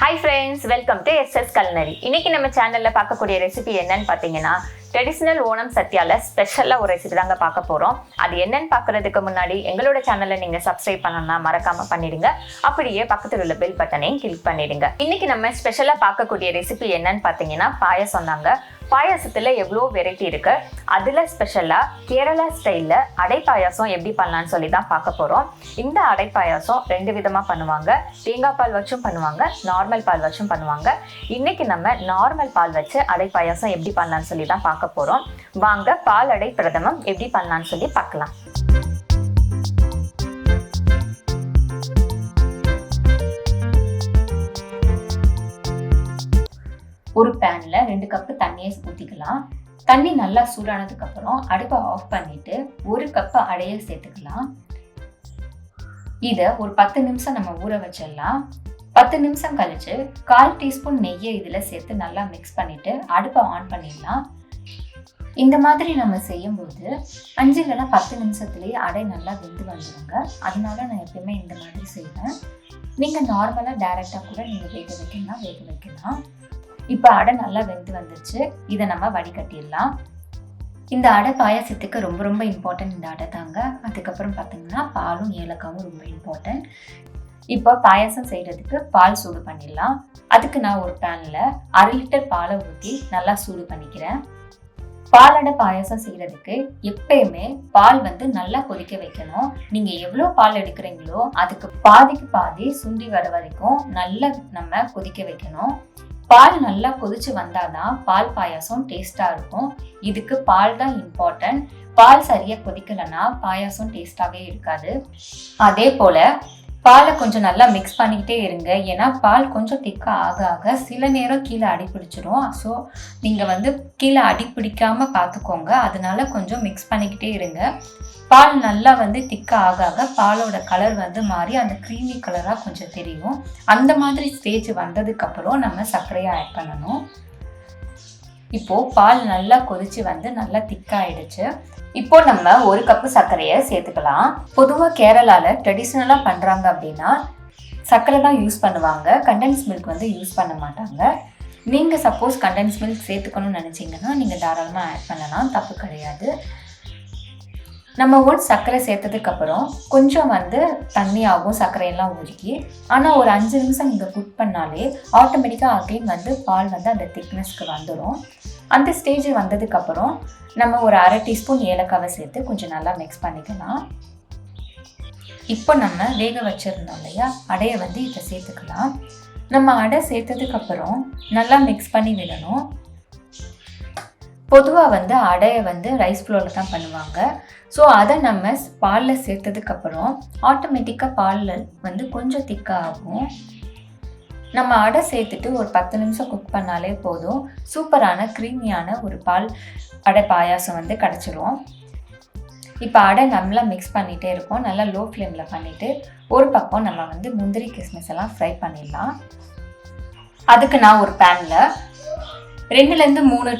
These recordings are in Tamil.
Hi friends, welcome to SS Culinary. இன்னைக்கு நம்ம சேனல்ல பார்க்கக்கூடிய ரெசிபி என்னன்னு பாத்தீங்கன்னா ட்ரெடிஷனல் ஓணம் சத்யால ஸ்பெஷலா ஒரு ரெசிபி தாங்க பார்க்க போறோம். அது என்னன்னு பார்க்கிறதுக்கு முன்னாடி எங்களோட சேனலை நீங்க சப்ஸ்கிரைப் பண்ணனும்னா மறக்காம பண்ணிடுங்க. அப்படியே பக்கத்துல உள்ள பெல் பட்டனையும் கிளிக் பண்ணிடுங்க. இன்னைக்கு நம்ம ஸ்பெஷலா பார்க்கக்கூடிய ரெசிபி என்னன்னு பாத்தீங்கன்னா பாயாசம் தாங்க. பாயாசத்துல எவ்வளோ வெரைட்டி இருக்கு. அதுல ஸ்பெஷலா கேரளா ஸ்டைல்ல அடை பாயாசம் எப்படி பண்ணலாம்னு சொல்லி தான் பார்க்க போறோம். இந்த அடை பாயாசம் ரெண்டு விதமா பண்ணுவாங்க. தேங்காய் பால் வச்சும் பண்ணுவாங்க, நார்மல் பால் வச்சும் பண்ணுவாங்க. இன்னைக்கு நம்ம நார்மல் பால் வச்சு அடை பாயாசம் எப்படி பண்ணலாம்னு சொல்லி தான் பார்க்க போறோம். வாங்க பால் அடை பிரதமம் எப்படி பண்ணலாம்னு சொல்லி பார்க்கலாம். ஒரு பேன்ல 2 கப் தண்ணியை ஊற்றிக்கலாம். தண்ணி நல்லா சூடானதுக்கு அப்புறம் அடுப்பை ஆஃப் பண்ணிட்டு 1 கப் அடையை சேர்த்துக்கலாம். இதை ஒரு 10 நிமிஷம் நம்ம ஊற வச்சிடலாம். 10 நிமிஷம் கழிச்சு 1/4 டீஸ்பூன் நெய்யை இதில் சேர்த்து நல்லா மிக்ஸ் பண்ணிட்டு அடுப்பை ஆன் பண்ணிடலாம். இந்த மாதிரி நம்ம செய்யும்போது 5 இல்லைன்னா 10 நிமிஷத்துலேயே அடை நல்லா வெந்து வந்துடுங்க. அதனால நான் எப்பயுமே இந்த மாதிரி செய்வேன். நீங்கள் நார்மலாக டைரெக்டாக கூட நீங்கள் வேக வைக்கலாம். இப்போ அடை நல்லா வெந்து வந்துருச்சு. இதை நம்ம வடிகட்டிடலாம். இந்த அடை பாயாசத்துக்கு ரொம்ப ரொம்ப இம்பார்ட்டன்ட் இந்த அடை தாங்க. அதுக்கப்புறம் பார்த்தீங்கன்னா பாலும் ஏலக்காவும் ரொம்ப இம்பார்ட்டன்ட். இப்போ பாயாசம் செய்கிறதுக்கு பால் சூடு பண்ணிடலாம். அதுக்கு நான் ஒரு பேனில் 1/2 லிட்டர் பாலை ஊற்றி நல்லா சூடு பண்ணிக்கிறேன். பாலடை பாயாசம் செய்கிறதுக்கு எப்பயுமே பால் நல்லா கொதிக்க வைக்கணும். நீங்கள் எவ்வளோ பால் எடுக்கிறீங்களோ அதுக்கு பாதிக்கு பாதி சுண்டி வர வரைக்கும் நல்லா நம்ம கொதிக்க வைக்கணும். பால் நல்லா கொதிச்சு வந்தாதான் பால் பாயாசம் டேஸ்டா இருக்கும். இதுக்கு பால் தான் இம்பார்ட்டன்ட். பால் சரியா கொதிக்கலன்னா பாயாசம் டேஸ்டாவே இருக்காது. அதே போல பாலை கொஞ்சம் நல்லா மிக்ஸ் பண்ணிக்கிட்டே இருங்க. ஏன்னா பால் கொஞ்சம் திக்கா ஆக ஆக சில நேரம் கீழே அடி பிடிச்சிரும். ஸோ நீங்கள் கீழே அடி பிடிக்காம பார்த்துக்கோங்க. அதனால கொஞ்சம் மிக்ஸ் பண்ணிக்கிட்டே இருங்க. பால் நல்லா திக்கா ஆக ஆக பாலோட கலர் மாறி அந்த க்ரீமி கலராக கொஞ்சம் தெரியும். அந்த மாதிரி ஸ்டேஜ் வந்ததுக்கப்புறம் நம்ம சர்க்கரையை ஆட் பண்ணணும். இப்போது பால் நல்லா கொதிச்சு நல்லா திக்காயிடுச்சு. இப்போ நம்ம 1 கப்பு சர்க்கரையை சேர்த்துக்கலாம். பொதுவாக கேரளாவில் ட்ரெடிஷ்னலாக பண்ணுறாங்க அப்படின்னா சர்க்கரை தான் யூஸ் பண்ணுவாங்க. கண்டென்ஸ் மில்க் யூஸ் பண்ண மாட்டாங்க. நீங்கள் சப்போஸ் கண்டென்ஸ் மில்க் சேர்த்துக்கணும்னு நினச்சிங்கன்னா நீங்கள் தாராளமாக ஆட் பண்ணலாம், தப்பு கிடையாது. நம்ம சர்க்கரை சேர்த்ததுக்கப்புறம் கொஞ்சம் தண்ணி ஆகும் சர்க்கரையெல்லாம் உருக்கி. ஆனால் ஒரு 5 நிமிஷம் நீங்கள் குக் பண்ணாலே ஆட்டோமேட்டிக்காக அகைன் பால் அந்த திக்னஸ்க்கு வந்துடும். அந்த ஸ்டேஜ் வந்ததுக்கப்புறம் நம்ம ஒரு 1/2 டீஸ்பூன் ஏலக்காவை சேர்த்து கொஞ்சம் நல்லா மிக்ஸ் பண்ணிக்கலாம். இப்போ நம்ம வேக வச்சுருந்தோம் இல்லையா அடையை இதை சேர்த்துக்கலாம். நம்ம அடை சேர்த்ததுக்கப்புறம் நல்லா மிக்ஸ் பண்ணி விடணும். பொதுவாக அடையை ரைஸ் ஃப்ளோரில் தான் பண்ணுவாங்க. ஸோ அதை நம்ம பாலில் சேர்த்ததுக்கப்புறம் ஆட்டோமேட்டிக்காக பாலில் கொஞ்சம் திக்காக ஆகும். நம்ம அடை சேர்த்துட்டு ஒரு 10 நிமிஷம் குக் பண்ணாலே போதும். சூப்பரான க்ரீமியான ஒரு பால் அடை பாயாசம் கிடச்சிரும். இப்போ அடை நல்லா மிக்ஸ் பண்ணிகிட்டே இருக்கோம். நல்லா லோ ஃப்ளேமில் பண்ணிவிட்டு ஒரு பக்கம் நம்ம முந்திரி கிஸ்மிஸ் எல்லாம் ஃப்ரை பண்ணிடலாம். அதுக்கு நான் ஒரு பேனில் 2லேருந்து 3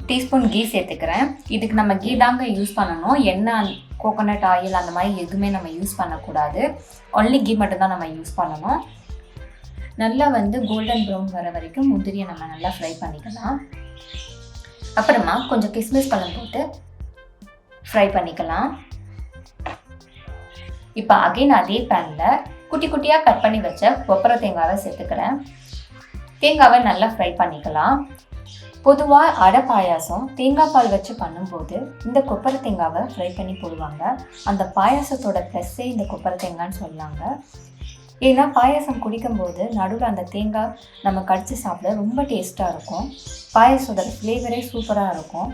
டீஸ்பூன் கீ சேர்த்துக்கிறேன். இதுக்கு நம்ம கீ தாங்க யூஸ் பண்ணணும். எண்ணெய், கோகோனட் ஆயில் அந்த மாதிரி எதுவுமே நம்ம யூஸ் பண்ணக்கூடாது. ஒன்லி கீ மட்டும்தான் நம்ம யூஸ் பண்ணணும். நல்லா கோல்டன் ப்ரௌன் வர வரைக்கும் முந்திரியை நம்ம நல்லா ஃப்ரை பண்ணிக்கலாம். அப்புறமா கொஞ்சம் கிஸ்மிஸ் பழம் போட்டு ஃப்ரை பண்ணிக்கலாம். இப்போ அகைன் அதே பேனில் குட்டி குட்டியாக கட் பண்ணி வச்ச கொப்பரை தேங்காவை சேர்த்துக்கிறேன். தேங்காவை நல்லா ஃப்ரை பண்ணிக்கலாம். பொதுவாக அடை பாயாசம் தேங்காய் பால் வச்சு பண்ணும்போது இந்த கொப்பரை தேங்காவை ஃப்ரை பண்ணி போடுவாங்க. அந்த பாயாசத்தோட ப்ளஸ்ஸே இந்த கொப்பரை தேங்காய்ன்னு சொல்லாங்க. ஏன்னா பாயாசம் குடிக்கும்போது நடுவில் அந்த தேங்காய் நம்ம கடிச்சு சாப்பிட ரொம்ப டேஸ்ட்டாக இருக்கும். பாயாசத்தோட ஃப்ளேவரே சூப்பராக இருக்கும்.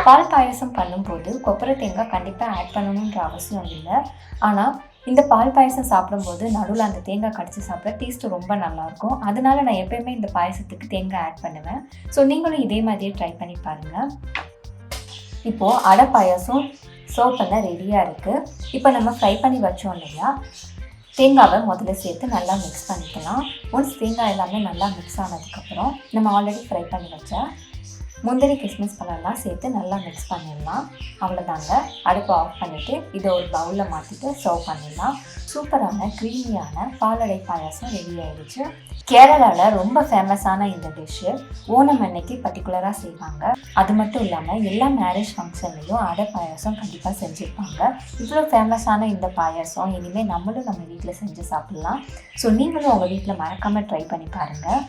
பால் பாயாசம் பண்ணும்போது கொப்பரை தேங்காய் கண்டிப்பாக ஆட் பண்ணணுன்ற அவசியம் இல்லை. ஆனால் இந்த பால் பாயசம் சாப்பிடும்போது நடுவில் அந்த தேங்காய் கடிச்சு சாப்பிட டேஸ்ட்டு ரொம்ப நல்லாயிருக்கும். அதனால நான் எப்போயுமே இந்த பாயசத்துக்கு தேங்காய் ஆட் பண்ணுவேன். ஸோ நீங்களும் இதே மாதிரியே ட்ரை பண்ணி பாருங்கள். இப்போது அடை பாயாசம் சர்வ் பண்ண ரெடியாக இருக்குது. இப்போ நம்ம ஃப்ரை பண்ணி வச்சோம் இல்லையா, தேங்காவை முதல்ல சேர்த்து நல்லா மிக்ஸ் பண்ணிக்கலாம். ஒன்ஸ் தேங்காய் எல்லாமே நல்லா மிக்ஸ் ஆனதுக்கப்புறம் நம்ம ஆல்ரெடி ஃப்ரை பண்ணி வச்ச முந்திரி கிஸ்மிஸ் பழம்லாம் சேர்த்து நல்லா மிக்ஸ் பண்ணிடலாம். அவ்வளோதாங்க. அடுப்பை ஆஃப் பண்ணிவிட்டு இதை ஒரு பவுலில் மாற்றிட்டு சர்வ் பண்ணிடலாம். சூப்பரான க்ரீமியான பாலடை பாயாசம் ரெடி ஆகிடுச்சு. கேரளாவில் ரொம்ப ஃபேமஸான இந்த டிஷ்ஷு ஓணம் அன்னைக்கு பர்டிகுலராக செய்வாங்க. அது மட்டும் இல்லாமல் எல்லா மேரேஜ் ஃபங்க்ஷன்லேயும் அடை பாயாசம் கண்டிப்பாக செஞ்சுருப்பாங்க. இவ்வளோ ஃபேமஸான இந்த பாயாசம் இனிமேல் நம்மளும் நம்ம வீட்டில் செஞ்சு சாப்பிட்லாம். ஸோ நீங்களும் உங்கள் வீட்டில் மறக்காமல் ட்ரை பண்ணி பாருங்கள்.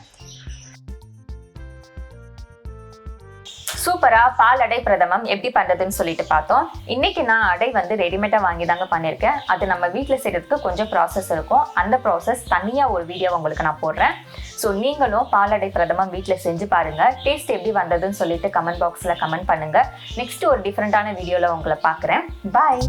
சூப்பராக பால் அடை பிரதமம் எப்படி பண்ணுறதுன்னு சொல்லிட்டு பார்த்தோம். இன்றைக்கி நான் அடை வந்து ரெடிமேடாக வாங்கி தாங்க பண்ணியிருக்கேன். அது நம்ம வீட்டில் செய்கிறதுக்கு கொஞ்சம் ப்ராசஸ் இருக்கும். அந்த ப்ராசஸ் தனியாக ஒரு வீடியோ உங்களுக்கு நான் போடுறேன். ஸோ நீங்களும் பால் அடை பிரதமம் வீட்டில் செஞ்சு பாருங்கள். டேஸ்ட் எப்படி வந்ததுன்னு சொல்லிட்டு கமெண்ட் பாக்ஸில் கமெண்ட் பண்ணுங்கள். நெக்ஸ்ட் ஒரு டிஃப்ரெண்ட்டான வீடியோவில் உங்களை பார்க்குறேன். பாய்.